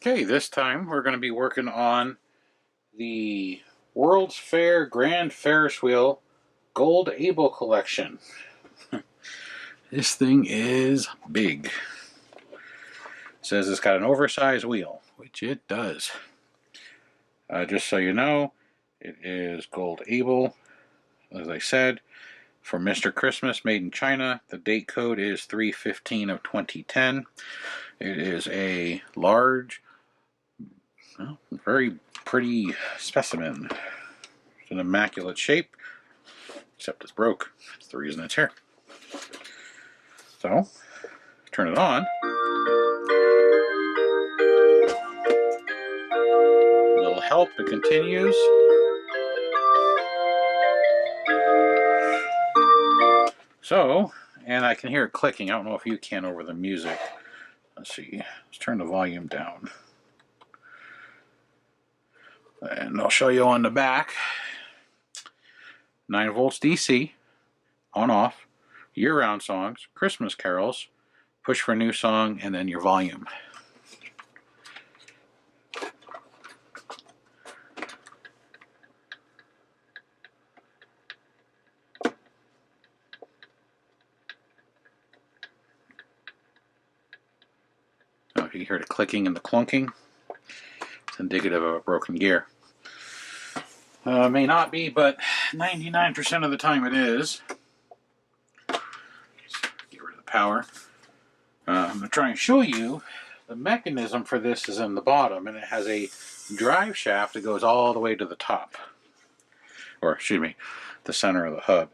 Okay, this time we're going to be working on the World's Fair Grand Ferris Wheel Gold Able Collection. This thing is big. It says it's got an oversized wheel, which it does. Just so you know, it is Gold Able, as I said, for Mr. Christmas, made in China. The date code is 3/15 of 2010. It is a large, well, very pretty specimen. It's an immaculate shape, except it's broke. That's the reason it's here. So, turn it on. A little help, it continues. So, and I can hear it clicking. I don't know if you can over the music. Let's see. Let's turn the volume down. And I'll show you on the back. 9 volts DC, on off, year-round songs, Christmas carols, push for new song, and then your volume. Now, if you hear the clicking and the clunking, it's indicative of a broken gear. May not be, but 99% of the time it is. Let's get rid of the power. I'm going to try and show you the mechanism for this is in the bottom, and it has a drive shaft that goes all the way to the top. Or, excuse me, the center of the hub.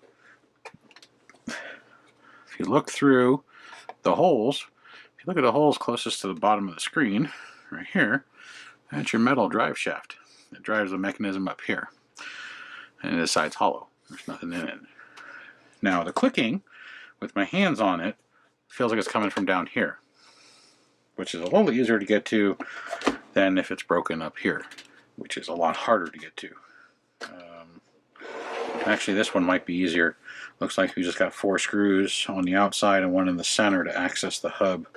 If you look through the holes, if you look at the holes closest to the bottom of the screen, right here, that's your metal drive shaft. It drives the mechanism up here. And this side's hollow. There's nothing in it. Now the clicking, with my hands on it, feels like it's coming from down here, which is a little easier to get to than if it's broken up here, which is a lot harder to get to. Actually, this one might be easier. Looks like we just got 4 screws on the outside and one in the center to access the hub.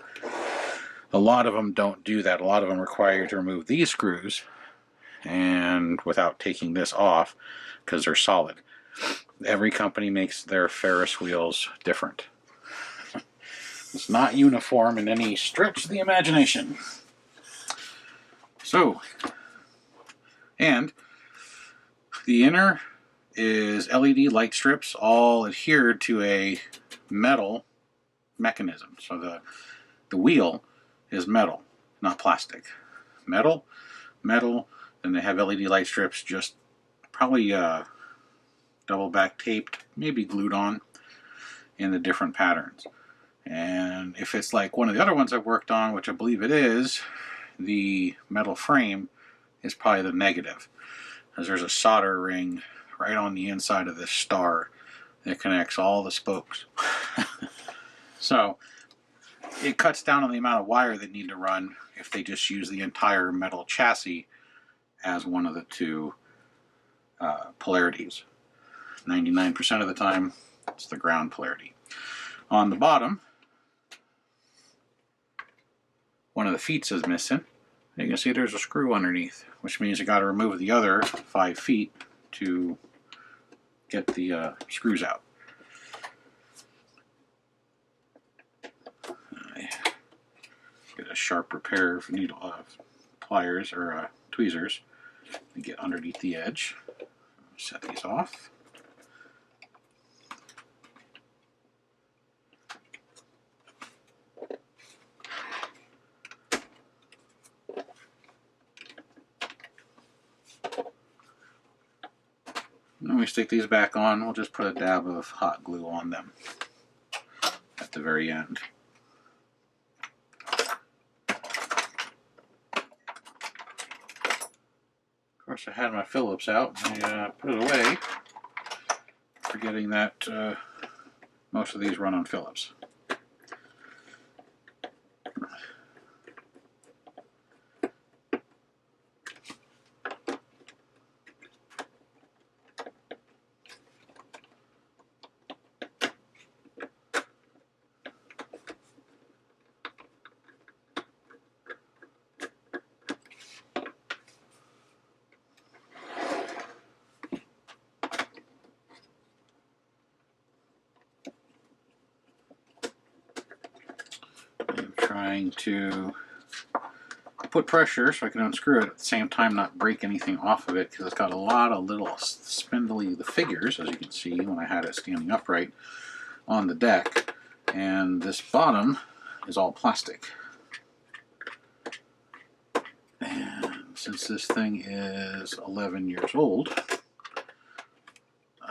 A lot of them don't do that. A lot of them require you to remove these screws and without taking this off because they're solid. Every company makes their Ferris wheels different. It's not uniform in any stretch of the imagination. So, and the inner is LED light strips all adhered to a metal mechanism. So the wheel is metal, not plastic. Metal, and they have LED light strips just probably double back taped, maybe glued on in the different patterns. And if it's like one of the other ones I've worked on, which I believe it is, the metal frame is probably the negative, as there's a solder ring right on the inside of this star that connects all the spokes. So it cuts down on the amount of wire they need to run if they just use the entire metal chassis as one of the two polarities. 99% of the time, it's the ground polarity. On the bottom, one of the feet is missing. You can see there's a screw underneath, which means you got to remove the other 5 feet to get the screws out. Get a sharp repair of needle pliers or tweezers and get underneath the edge. Set these off. When we stick these back on, we'll just put a dab of hot glue on them at the very end. Of course, I had my Phillips out. I put it away, forgetting that most of these run on Phillips. trying to put pressure so I can unscrew it at the same time, not break anything off of it, because it's got a lot of little spindly figures, as you can see when I had it standing upright on the deck, and this bottom is all plastic. And since this thing is 11 years old,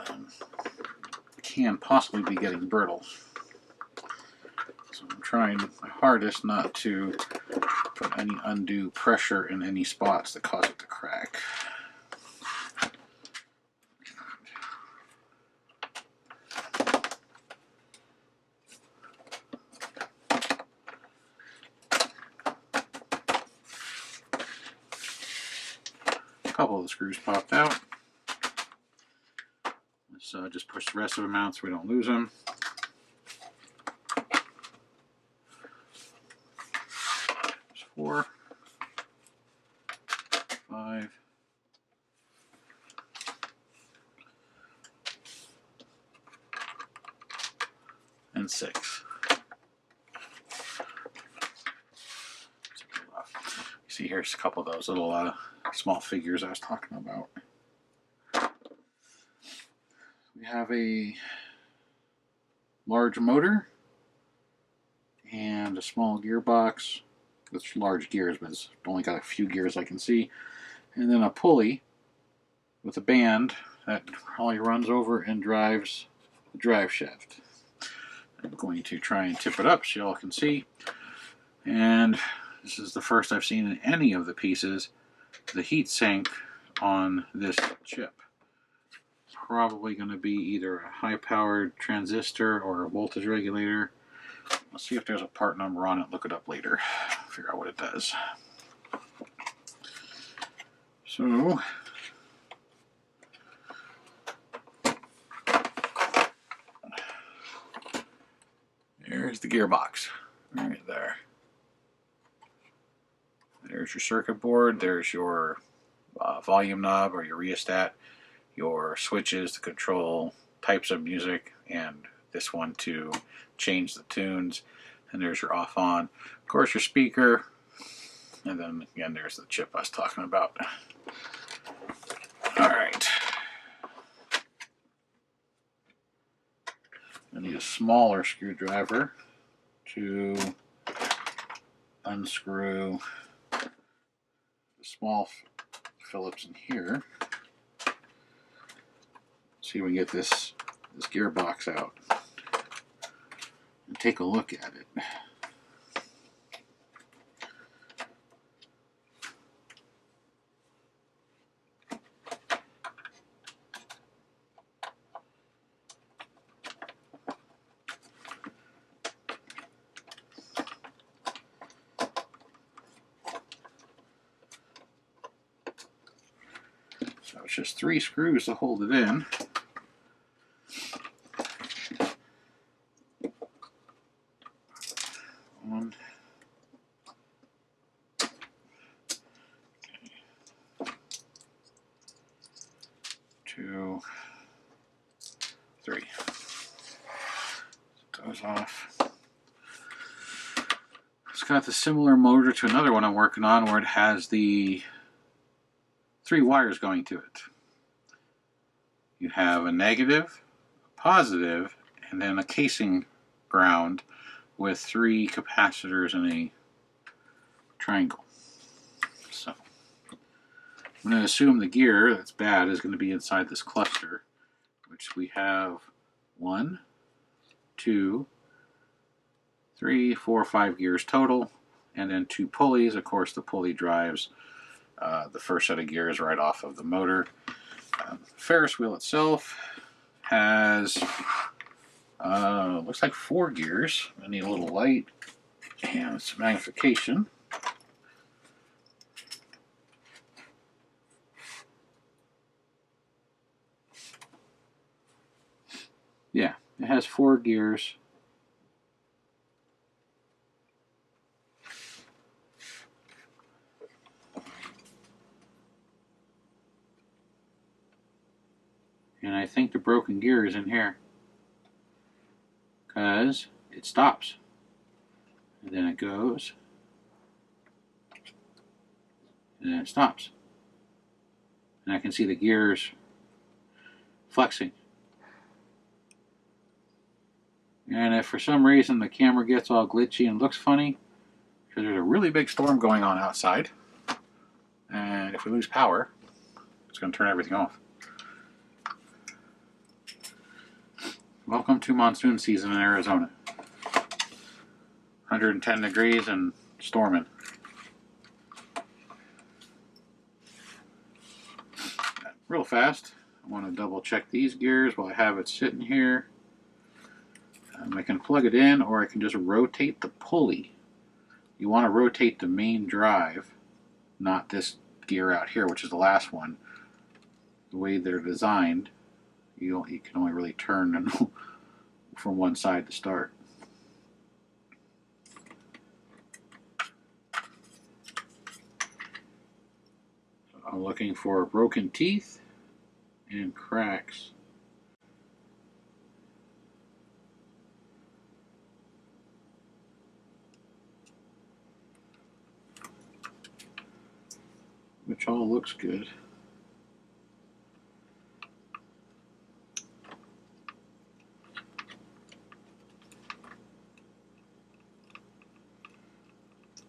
it can possibly be getting brittle. So I'm trying my hardest not to put any undue pressure in any spots that cause it to crack. A couple of the screws popped out. Let's just push the rest of them out so we don't lose them. There's 4, 5, and 6. You see here's a couple of those little small figures I was talking about. We have a large motor and a small gearbox with large gears, but it's only got a few gears I can see, and then a pulley with a band that probably runs over and drives the drive shaft. I'm going to try and tip it up so y'all can see, and this is the first I've seen in any of the pieces, the heat sink on this chip. Probably going to be either a high-powered transistor or a voltage regulator. Let's see if there's a part number on it, look it up later, figure out what it does. So, there's the gearbox, right there. There's your circuit board, there's your volume knob or your rheostat, your switches to control types of music, and this one to change the tunes, and there's your off on, of course your speaker, and then again there's the chip I was talking about. Alright, I need a smaller screwdriver to unscrew the small Phillips in here. See if we can get this gearbox out and take a look at it. So it's just 3 screws to hold it in. One. Two. 3. Those off. It's got the similar motor to another one I'm working on where it has the 3 wires going to it. You have a negative, a positive, and then a casing ground with 3 capacitors in a triangle. So I'm going to assume the gear that's bad is going to be inside this cluster, which we have 1, 2, 3, 4, 5 gears total, and then 2 pulleys. Of course, the pulley drives the first set of gears right off of the motor. Ferris wheel itself has looks like 4 gears. I need a little light and some magnification. Yeah, it has 4 gears. And I think the broken gear is in here, because it stops and then it goes and then it stops. And I can see the gears flexing. And if for some reason the camera gets all glitchy and looks funny, because there's a really big storm going on outside, and if we lose power, it's going to turn everything off. Welcome to monsoon season in Arizona. 110 degrees and storming. Real fast, I want to double check these gears while I have it sitting here. I can plug it in, or I can just rotate the pulley. You want to rotate the main drive, not this gear out here, which is the last one. The way they're designed, you can only really turn from one side to start. So I'm looking for broken teeth and cracks. Which all looks good.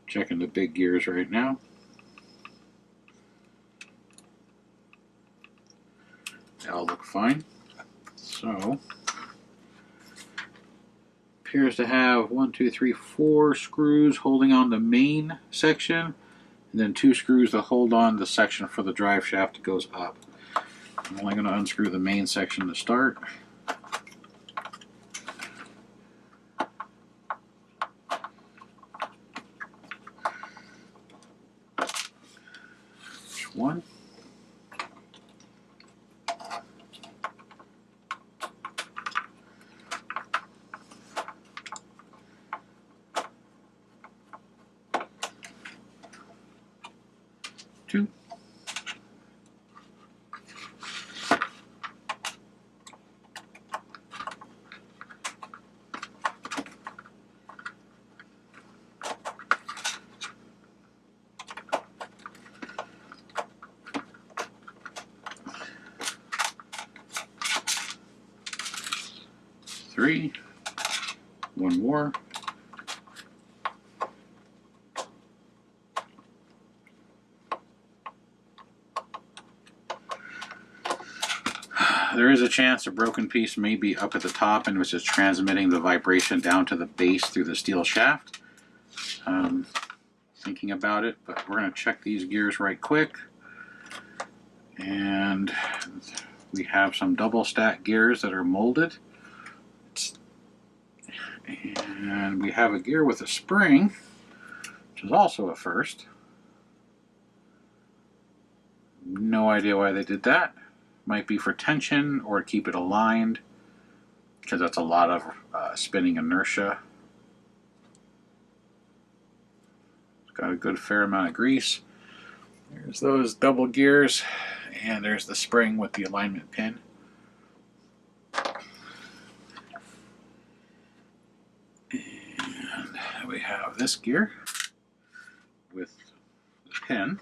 Checking the big gears right now. They all look fine. So, appears to have 4 screws holding on the main section, and then 2 screws that hold on the section for the drive shaft that goes up. I'm only going to unscrew the main section to start. One. Two. Three. One more. There is a chance a broken piece may be up at the top and was just transmitting the vibration down to the base through the steel shaft. Thinking about it, but we're going to check these gears right quick. And we have some double stack gears that are molded. And we have a gear with a spring, which is also a first. No idea why they did that. Might be for tension or to keep it aligned, because that's a lot of spinning inertia. It's got a good fair amount of grease. There's those double gears, and there's the spring with the alignment pin. And we have this gear with the pin.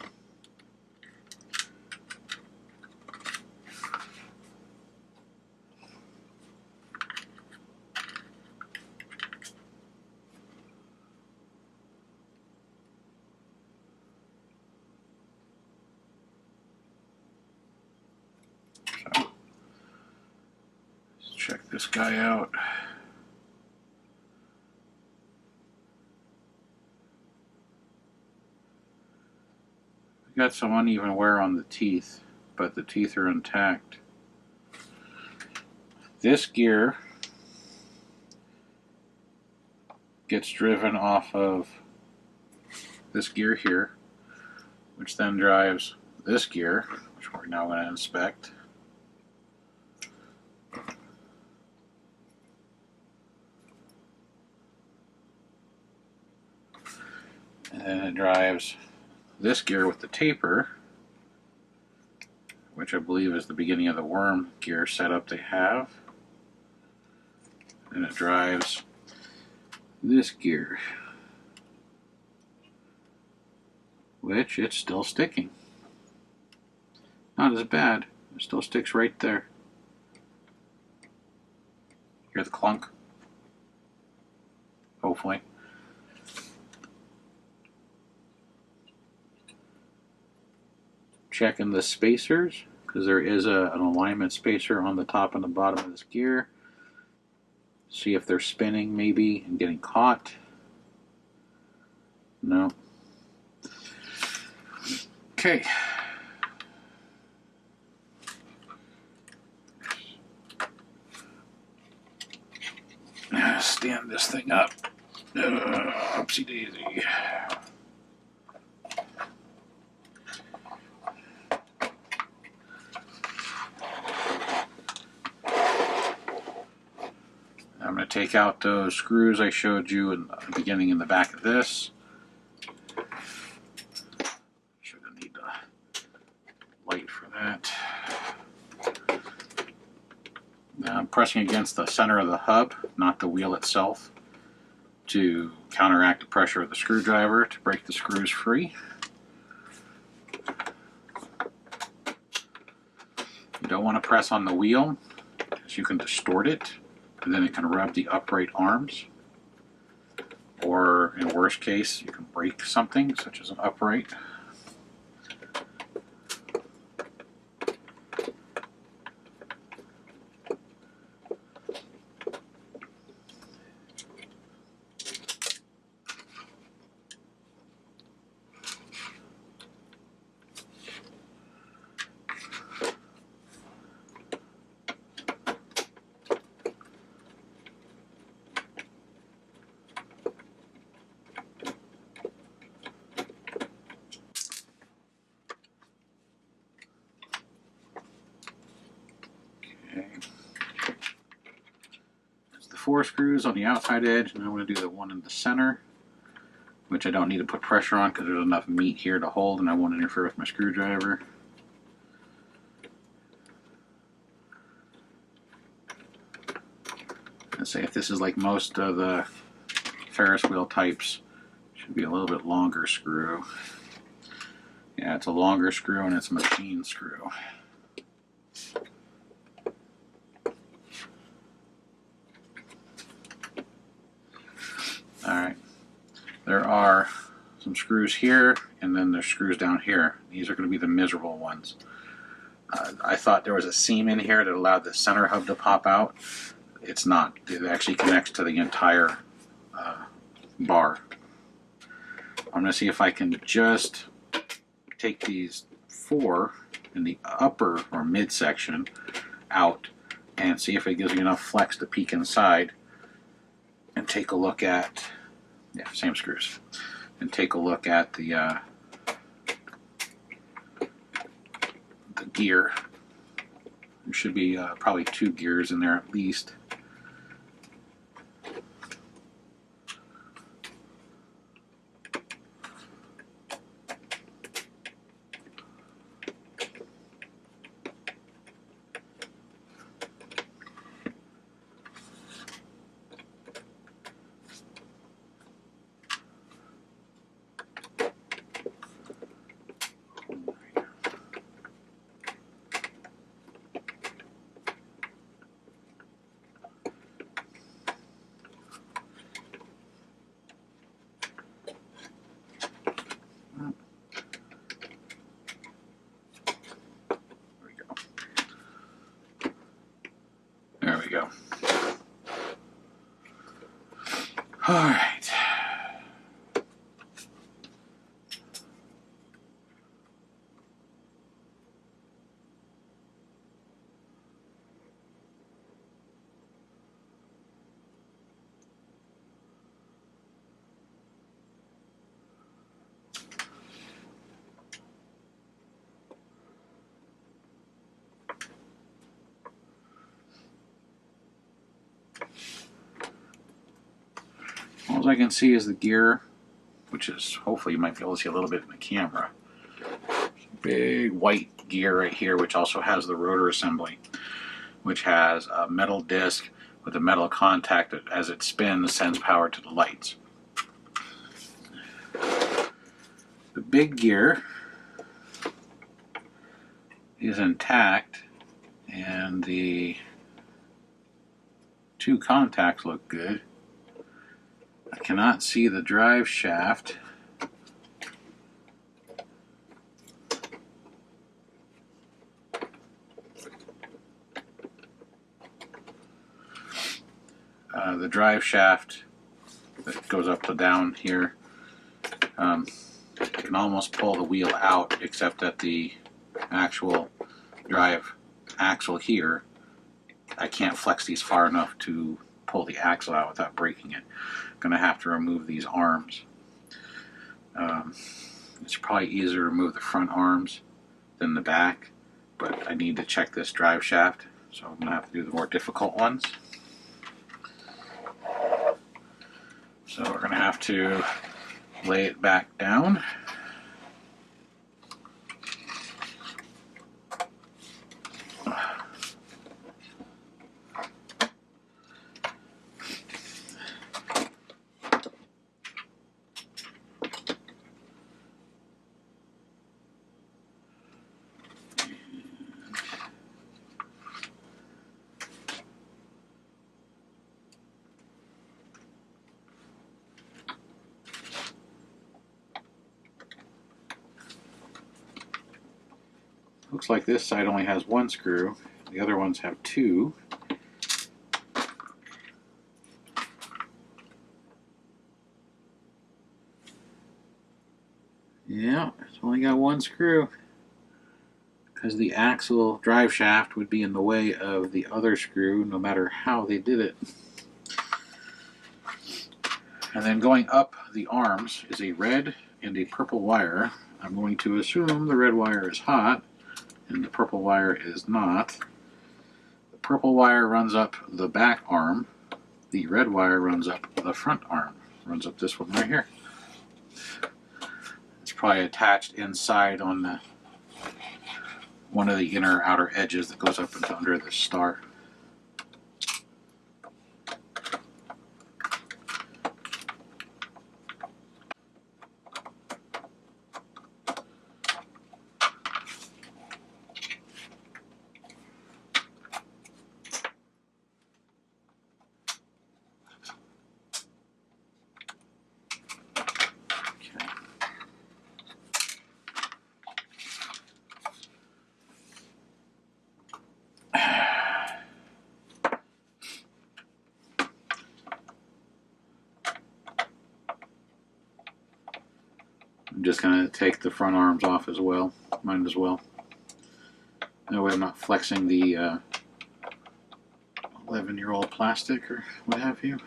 So, let's check this guy out. We got some uneven wear on the teeth, but the teeth are intact. This gear gets driven off of this gear here, which then drives this gear, which we're now going to inspect. And then it drives this gear with the taper, which I believe is the beginning of the worm gear setup they have. And it drives this gear. which it's still sticking. Not as bad. It still sticks right there. Hear the clunk? Hopefully. Checking the spacers, because there is an alignment spacer on the top and the bottom of this gear. See if they're spinning maybe and getting caught. No. Okay. Stand this thing up. Oopsie daisy. I'm going to take out those screws I showed you in the beginning in the back of this. Should need a light for that. Now I'm pressing against the center of the hub, not the wheel itself, to counteract the pressure of the screwdriver to break the screws free. You don't want to press on the wheel, because you can distort it, and then it can rub the upright arms. Or, in worst case, you can break something, such as an upright. Four screws on the outside edge, and I'm going to do the one in the center, which I don't need to put pressure on because there's enough meat here to hold, and I won't interfere with my screwdriver. Let's say if this is like most of the Ferris wheel types, it should be a little bit longer screw. Yeah, it's a longer screw and it's a machine screw. Alright, there are some screws here, and then there's screws down here. These are going to be the miserable ones. I thought there was a seam in here that allowed the center hub to pop out. It's not. It actually connects to the entire bar. I'm going to see if I can just take these four in the upper or midsection out and see if it gives me enough flex to peek inside and take a look at, yeah, same screws, and take a look at the gear. There should be probably 2 gears in there at least. There we go. All right. All I can see is the gear, which is, hopefully you might be able to see a little bit in the camera. Big white gear right here, which also has the rotor assembly, which has a metal disc with a metal contact that, as it spins, sends power to the lights. The The big gear is intact, and the two contacts look good. I cannot see the drive shaft. The drive shaft that goes up to down here, I can almost pull the wheel out, except that the actual drive axle here, I can't flex these far enough to pull the axle out without breaking it. I'm going to have to remove these arms. It's probably easier to remove the front arms than the back, but I need to check this drive shaft, so I'm going to have to do the more difficult ones. So we're going to have to lay it back down. Looks like this side only has one screw, the other ones have two. Yeah, it's only got one screw, because the axle drive shaft would be in the way of the other screw no matter how they did it. And then going up the arms is a red and a purple wire. I'm going to assume the red wire is hot and the purple wire is not. The purple wire runs up the back arm. The red wire runs up the front arm. Runs up this one right here. It's probably attached inside on the one of the inner outer edges that goes up into under the star. I'm just going to take the front arms off as well. Might as well. That way I'm not flexing the 11-year-old plastic or what have you.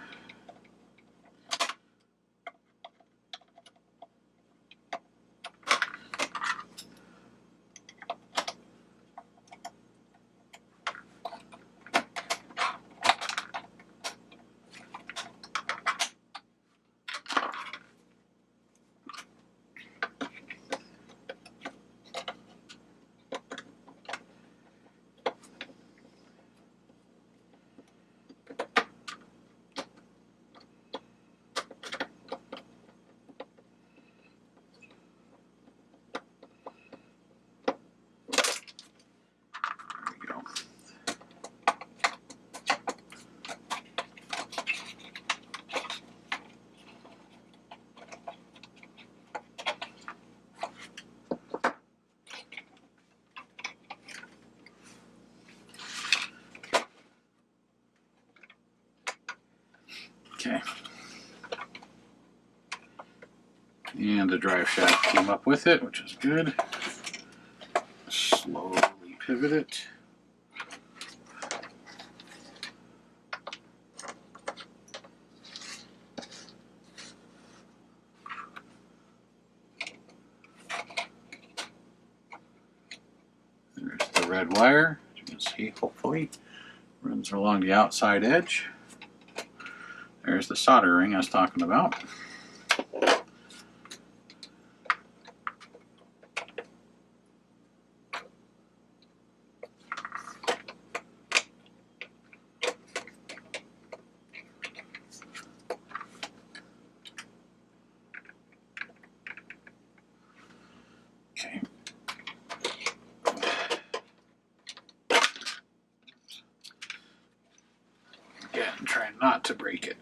Okay. And the drive shaft came up with it, which is good. Slowly pivot it. There's the red wire, as you can see, hopefully, runs along the outside edge. There's the solder ring I was talking about. Again, trying not to break it.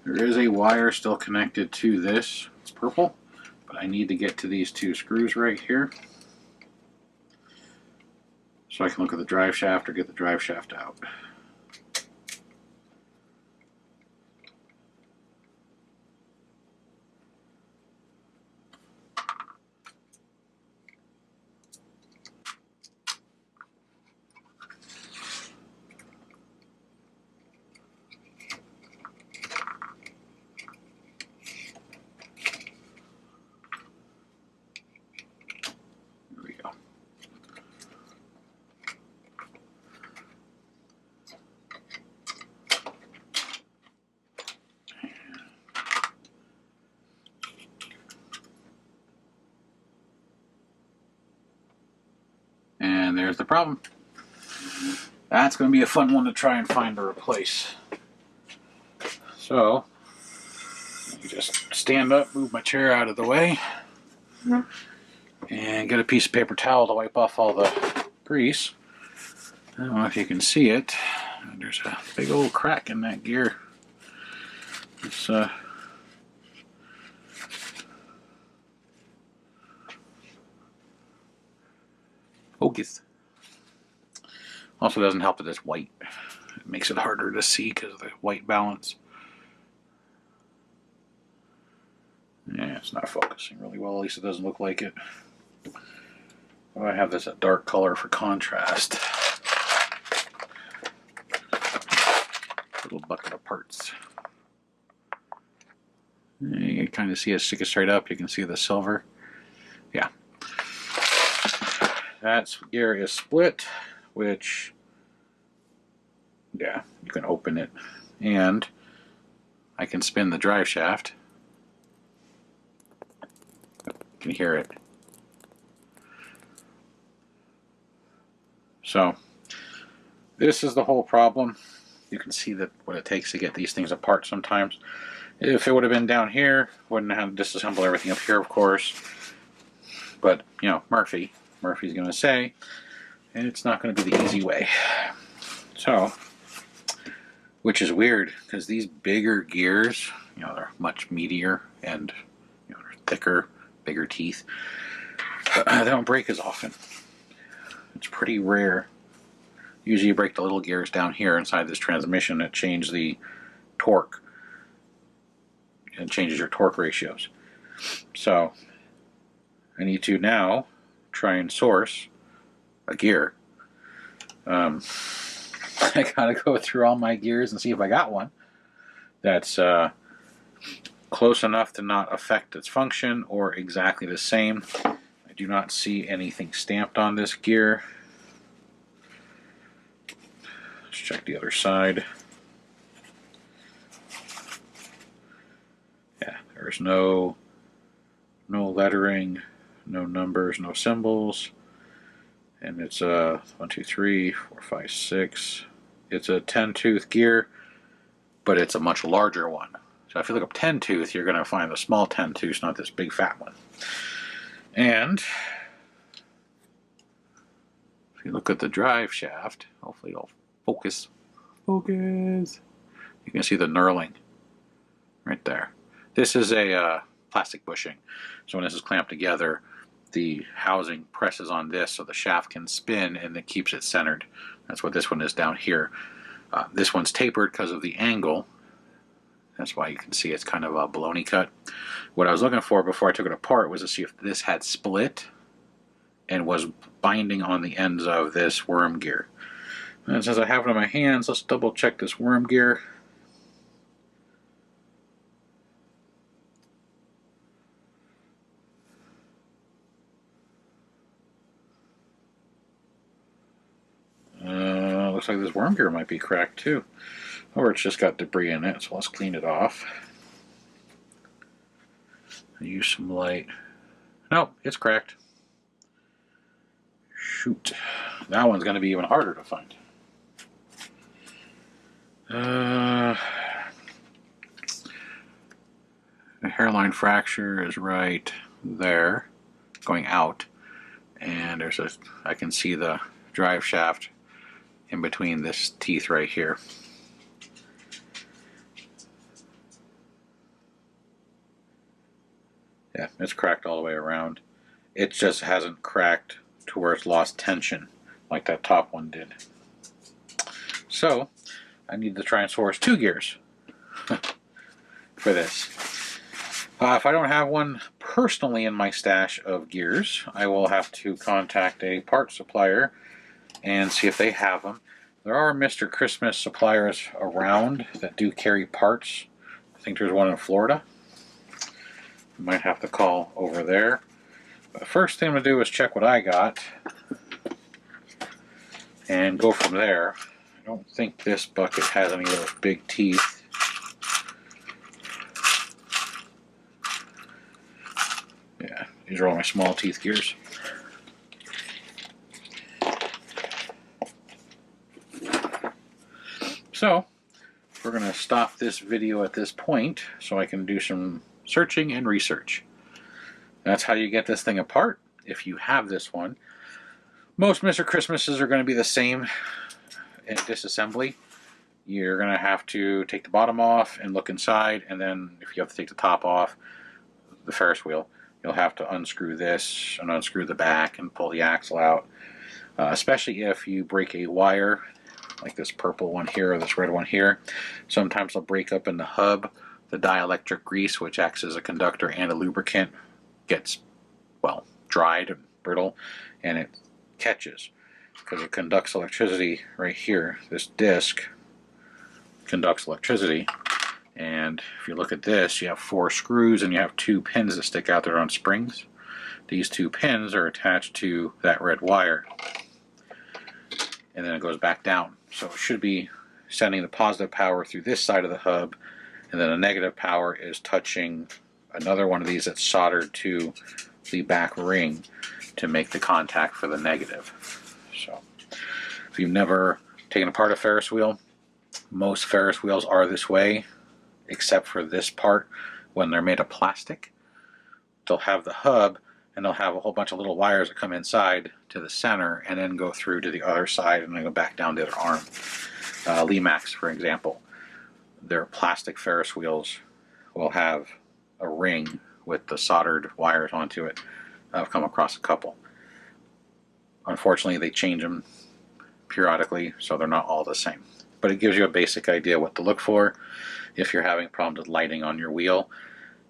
There is a wire still connected to this. It's purple, but I need to get to these two screws right here so I can look at the drive shaft or get the drive shaft out. And there's the problem. That's going to be a fun one to try and find to replace. So, just stand up, move my chair out of the way, and get a piece of paper towel to wipe off all the grease. I don't know if you can see it. There's a big old crack in that gear. It's focus. Also doesn't help that it's white. It makes it harder to see because of the white balance. Yeah, it's not focusing really well. At least it doesn't look like it. Oh, I have this a dark color for contrast. Little bucket of parts. You can kind of see it stick it straight up. You can see the silver. Yeah. That gear is split, which, yeah, you can open it. And I can spin the drive shaft. You can hear it. So, this is the whole problem. You can see that what it takes to get these things apart sometimes. If it would have been down here, wouldn't have to disassemble everything up here, of course. But, you know, Murphy's going to say, and it's not going to be the easy way. So, which is weird, because these bigger gears, you know, they're much meatier and, you know, they're thicker, bigger teeth. They don't break as often. It's pretty rare. Usually you break the little gears down here inside this transmission that change the torque. It changes your torque ratios. So, I need to now try and source a gear. I gotta go through all my gears and see if I got one that's close enough to not affect its function or exactly the same. I do not see anything stamped on this gear. Let's check the other side. Yeah, there's no lettering, no numbers, no symbols. And it's a 1, 2, 3, 4, 5, 6. It's a 10-tooth gear, but it's a much larger one. So if you look up 10-tooth, you're going to find the small 10-tooth, not this big fat one. And if you look at the drive shaft, hopefully it'll focus. Focus. You can see the knurling right there. This is a plastic bushing. So when this is clamped together, the housing presses on this so the shaft can spin and it keeps it centered. That's what this one is down here. This one's tapered because of the angle. That's why you can see it's kind of a baloney cut. What I was looking for before I took it apart was to see if this had split and was binding on the ends of this worm gear. And since I have it in my hands, let's double check this worm gear. Looks like this worm gear might be cracked too. Or it's just got debris in it, so let's clean it off. Use some light. Nope, it's cracked. Shoot. That one's going to be even harder to find. The hairline fracture is right there, going out. And there's I can see the drive shaft in between this teeth right here. Yeah, it's cracked all the way around. It just hasn't cracked to where it's lost tension like that top one did. So I need to try and source 2 gears for this. If I don't have one personally in my stash of gears, I will have to contact a part supplier and see if they have them. There are Mr. Christmas suppliers around that do carry parts. I think there's one in Florida. Might have to call over there. But the first thing I'm going to do is check what I got and go from there. I don't think this bucket has any of those big teeth. Yeah, these are all my small teeth gears. So, we're going to stop this video at this point so I can do some searching and research. That's how you get this thing apart if you have this one. Most Mr. Christmases are going to be the same in disassembly. You're going to have to take the bottom off and look inside, and then if you have to take the top off, the Ferris wheel, you'll have to unscrew this and unscrew the back and pull the axle out. Especially if you break a wire, like this purple one here or this red one here. Sometimes they'll break up in the hub. The dielectric grease, which acts as a conductor and a lubricant, gets, well, dried and brittle, and it catches because it conducts electricity right here. This disc conducts electricity, and if you look at this, you have 4 screws and you have 2 pins that stick out there on springs. These 2 pins are attached to that red wire, and then it goes back down. So it should be sending the positive power through this side of the hub, and then the negative power is touching another one of these that's soldered to the back ring to make the contact for the negative. So if you've never taken apart a Ferris wheel, most Ferris wheels are this way, except for this part. When they're made of plastic, they'll have the hub and they'll have a whole bunch of little wires that come inside to the center and then go through to the other side and then go back down the other arm. Limax, for example, their plastic Ferris wheels will have a ring with the soldered wires onto it. I've come across a couple. Unfortunately, they change them periodically, so they're not all the same. But it gives you a basic idea what to look for. If you're having problems with lighting on your wheel,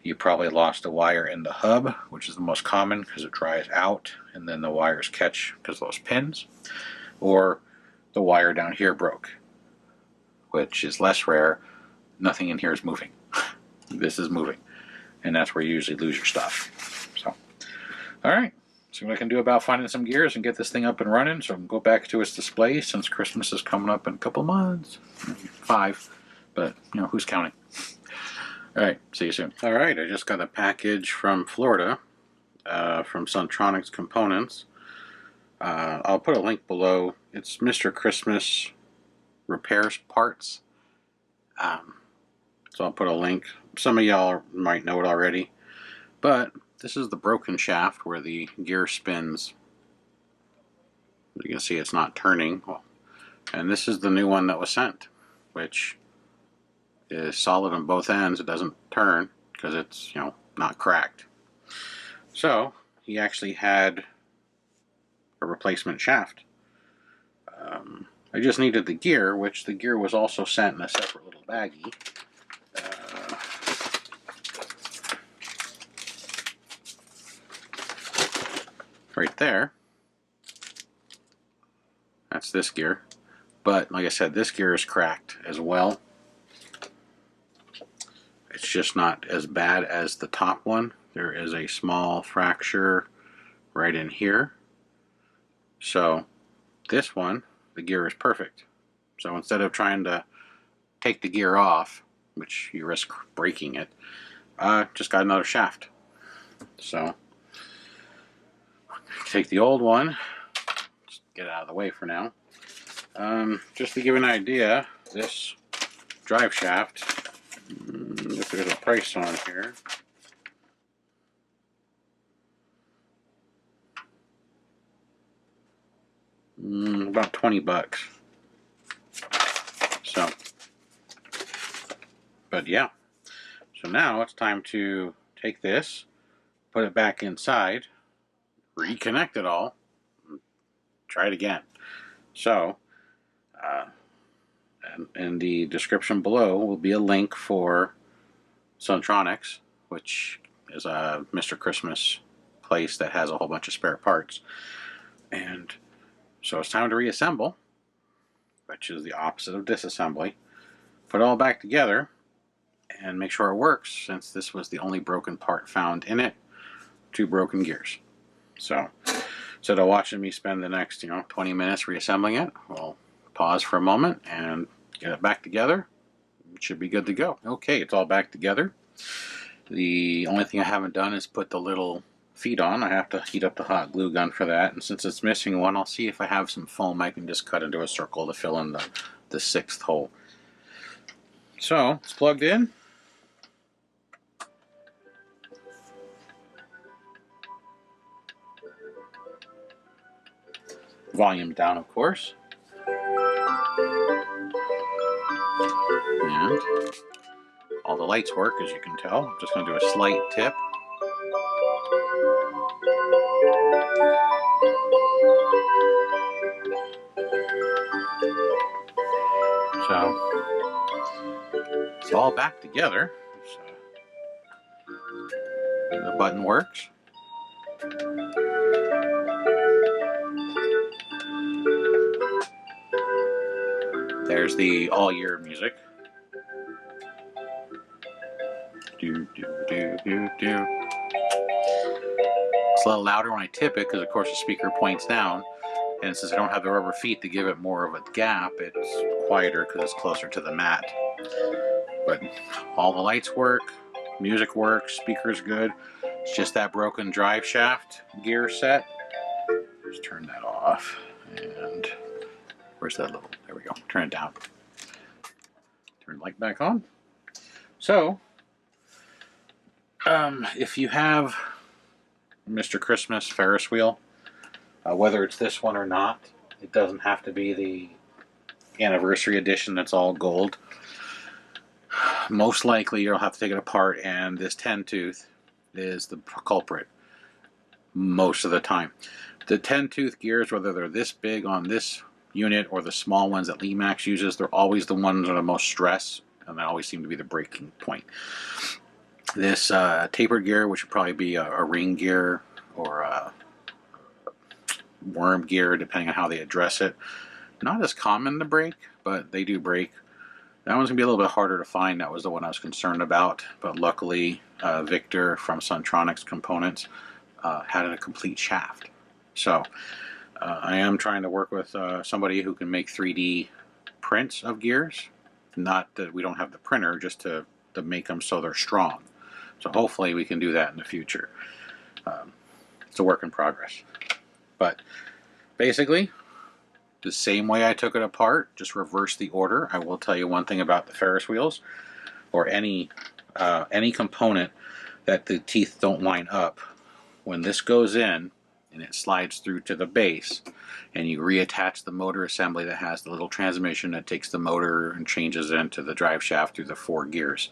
you probably lost a wire in the hub, which is the most common because it dries out and then the wires catch because of those pins. Or the wire down here broke, which is less rare. Nothing in here is moving. This is moving, and that's where you usually lose your stuff. So, alright, see what I can do about finding some gears and get this thing up and running so I can go back to its display since Christmas is coming up in a couple months. 5, but you know, who's counting? Alright, see you soon. Alright, I just got a package from Florida from Suntronics Components. I'll put a link below. It's Mr. Christmas repairs parts. So I'll put a link. Some of y'all might know it already, but this is the broken shaft where the gear spins. You can see it's not turning. And this is the new one that was sent, which is solid on both ends. It doesn't turn because it's, you know, not cracked. So he actually had a replacement shaft. I just needed the gear, which the gear was also sent in a separate little baggie. Right there. That's this gear. But like I said, this gear is cracked as well. It's just not as bad as the top one. There is a small fracture right in here. So this one, the gear is perfect. So instead of trying to take the gear off, which you risk breaking it, just got another shaft. So take the old one, just get it out of the way for now. Just to give an idea, this drive shaft, if there's a price on here, about 20 bucks. So, but yeah. So now it's time to take this, put it back inside, reconnect it all, and try it again. So, in the description below will be a link for Suntronics, which is a Mr. Christmas place that has a whole bunch of spare parts. And so it's time to reassemble, which is the opposite of disassembly. Put it all back together and make sure it works, since this was the only broken part found in it. 2 broken gears. So instead of watching me spend the next 20 minutes reassembling it, we'll pause for a moment and get it back together. It should be good to go. Okay, it's all back together. The only thing I haven't done is put the little feet on. I have to heat up the hot glue gun for that, and since it's missing one, I'll see if I have some foam I can just cut into a circle to fill in the 6th hole. So it's plugged in. Volume down, of course. And all the lights work, as you can tell. I'm just going to do a slight tip. So it's all back together. So the button works. There's the all year music. Do, do, do, do, do. It's a little louder when I tip it because, of course, the speaker points down. And since I don't have the rubber feet to give it more of a gap, it's quieter because it's closer to the mat. But all the lights work, music works, speaker's good. It's just that broken drive shaft gear set. Just turn that off. And where's that little, there we go, turn it down. Turn the light back on. So, if you have Mr. Christmas Ferris wheel, whether it's this one or not, it doesn't have to be the anniversary edition that's all gold. Most likely you'll have to take it apart, and this 10 tooth is the culprit most of the time. The 10 tooth gears, whether they're this big on this unit or the small ones that Lemax uses, they're always the ones that are the most stress, and they always seem to be the breaking point. This tapered gear, which would probably be a ring gear or a worm gear, depending on how they address it. Not as common to break, but they do break. That one's going to be a little bit harder to find. That was the one I was concerned about, but luckily Victor from Suntronics Components had a complete shaft. So I am trying to work with somebody who can make 3D prints of gears. Not that we don't have the printer, just to make them so they're strong. So hopefully we can do that in the future. It's a work in progress. But basically, the same way I took it apart, just reverse the order. I will tell you one thing about the Ferris wheels, or any component that the teeth don't line up. When this goes in and it slides through to the base, and you reattach the motor assembly that has the little transmission that takes the motor and changes it into the drive shaft through the 4 gears.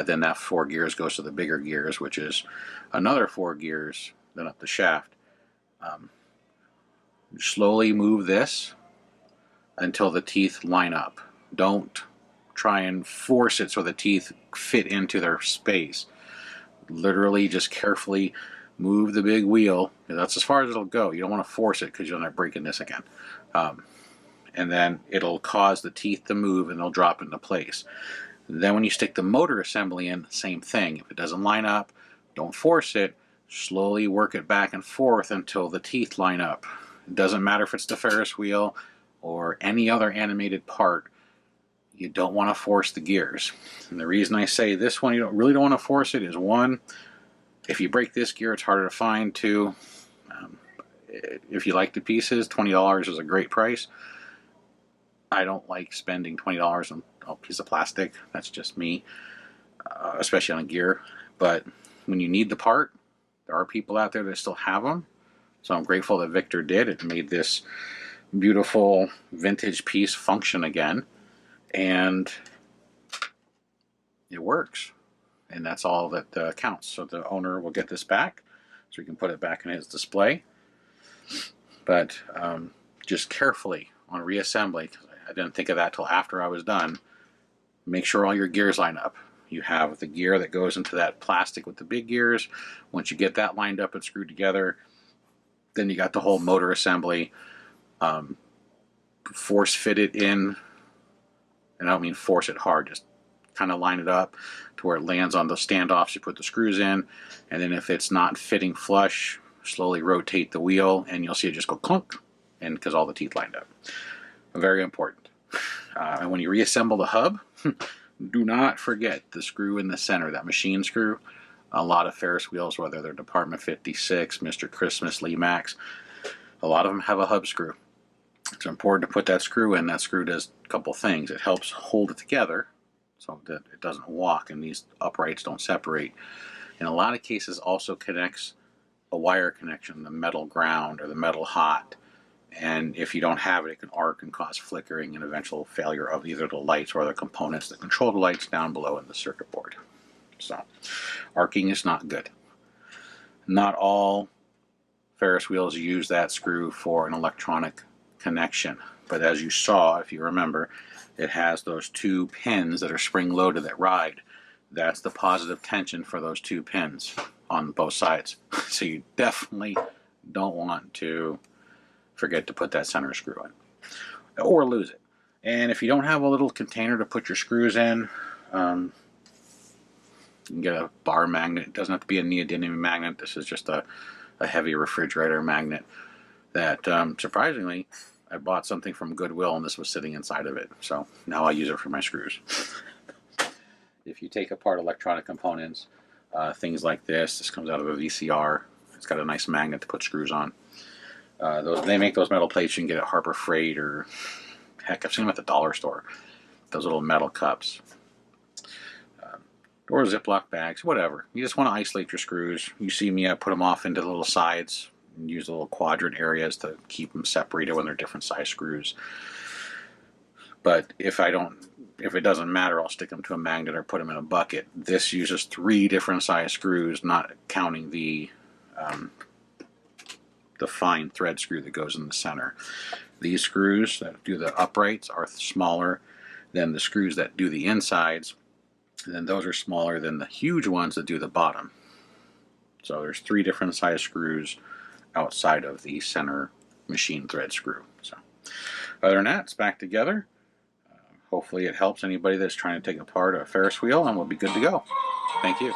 Then that 4 gears goes to the bigger gears, which is another 4 gears, then up the shaft. Slowly move this until the teeth line up. Don't try and force it so the teeth fit into their space. Literally just carefully move the big wheel. That's as far as it'll go. You don't want to force it because you'll end up breaking this again. And then it'll cause the teeth to move and they'll drop into place. Then when you stick the motor assembly in, same thing. If it doesn't line up, don't force it. Slowly work it back and forth until the teeth line up. It doesn't matter if it's the Ferris wheel or any other animated part. You don't want to force the gears. And the reason I say this one, you really don't want to force it, is 1, if you break this gear, it's harder to find. 2, if you like the pieces, $20 is a great price. I don't like spending $20 on a piece of plastic. That's just me, especially on a gear. But when you need the part, there are people out there that still have them. So I'm grateful that Victor did. It made this beautiful vintage piece function again, and it works. And that's all that counts. So the owner will get this back, so he can put it back in his display. But just carefully on reassembly, because I didn't think of that till after I was done, make sure all your gears line up. You have the gear that goes into that plastic with the big gears. Once you get that lined up and screwed together, then you got the whole motor assembly. Force fit it in, and I don't mean force it hard, just kind of line it up to where it lands on the standoffs. You put the screws in, and then if it's not fitting flush, slowly rotate the wheel, and you'll see it just go clunk, and because all the teeth lined up. Very important. And when you reassemble the hub, do not forget the screw in the center, that machine screw. A lot of Ferris wheels, whether they're Department 56, Mr. Christmas, Lee Max, a lot of them have a hub screw. It's important to put that screw in. That screw does a couple things. It helps hold it together so that it doesn't walk and these uprights don't separate. In a lot of cases also connects a wire connection, the metal ground or the metal hot. And if you don't have it, it can arc and cause flickering and eventual failure of either the lights or other components that control the lights down below in the circuit board. So, arcing is not good. Not all Ferris wheels use that screw for an electronic connection. But as you saw, if you remember, it has those two pins that are spring-loaded that ride. That's the positive tension for those two pins on both sides. So you definitely don't want to forget to put that center screw in, or lose it. And if you don't have a little container to put your screws in, you can get a bar magnet. It doesn't have to be a neodymium magnet. This is just a heavy refrigerator magnet that, surprisingly, I bought something from Goodwill and this was sitting inside of it. So now I use it for my screws. If you take apart electronic components, things like this comes out of a VCR. It's got a nice magnet to put screws on. They make those metal plates you can get at Harbor Freight, or heck, I've seen them at the dollar store. Those little metal cups. Or Ziploc bags, whatever. You just want to isolate your screws. You see me, I put them off into the little sides and use the little quadrant areas to keep them separated when they're different size screws. But if it doesn't matter, I'll stick them to a magnet or put them in a bucket. This uses 3 different size screws, not counting the fine thread screw that goes in the center. These screws that do the uprights are smaller than the screws that do the insides, and then those are smaller than the huge ones that do the bottom. So there's 3 different size screws outside of the center machine thread screw. So other than that, it's back together. Hopefully it helps anybody that's trying to take apart a Ferris wheel, and we'll be good to go. Thank you.